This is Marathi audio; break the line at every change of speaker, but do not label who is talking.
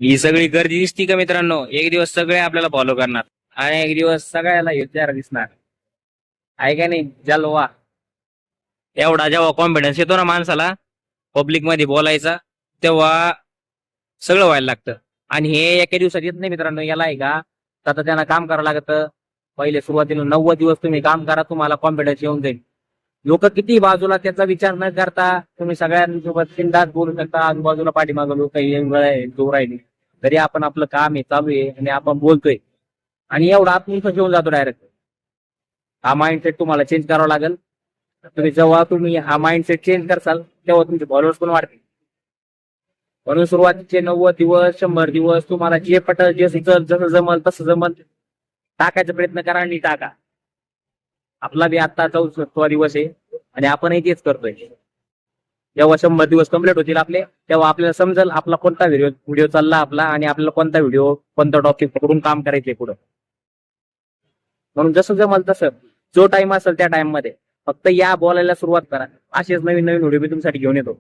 ही सगळी गर्दी दिसती का मित्रांनो? एक दिवस सगळे आपल्याला फॉलो करणार आणि एक दिवस सगळ्याला चेहरा दिसणार, आहे का नाही? जलवा. एवढा जेव्हा कॉन्फिडन्स येतो ना माणसाला पब्लिक मध्ये बोलायचा, तेव्हा सगळं व्हायला लागतं. आणि हे एका दिवसात येत नाही मित्रांनो. याला आहे का आता त्यांना काम करावं लागतं. पहिले सुरुवातीला 90 दिवस तुम्ही काम करा, तुम्हाला कॉन्फिडन्स येऊन जाईल. लोक किती बाजूला त्याचा विचार न करता तुम्ही सगळ्यांसोबत बिनधास्त बोलू शकता. आजूबाजूला पाठीमागं लोक जोर राहिली तरी आपण आपलं काम आहे चालू आहे आणि आपण बोलतोय आणि एवढा आत्मविश्वास येऊन जातो डायरेक्ट. हा माइंडसेट तुम्हाला चेंज करावा लागेल. जेव्हा तुम्ही हा माइंडसेट चेंज करसाल तेव्हा तुमचे फॉलोअर्स पण वाढतील. म्हणून सुरुवातीचे 90 दिवस 100 दिवस तुम्हाला जे पटल जे सुचल जसं जमल तसं जमल टाकायचा प्रयत्न करा आणि टाका. आपला बी आता 64 दिवस आहे आणि आपणही तेच करतोय. जेव्हा 100 दिवस कंप्लीट होतील आपले, तेव्हा आपल्याला समजेल आपला कोणता व्हिडिओ चालला आपला आणि आपल्याला कोणता व्हिडिओ कोणता टॉपिक पकडून काम करायचंय पुढं. म्हणून जसं जमल तसं जो टाइम असेल त्या टाइम मध्ये फक्त या बोलायला सुरुवात करा. असेच नवीन नवीन व्हिडिओ मी तुमच्यासाठी घेऊन येतो.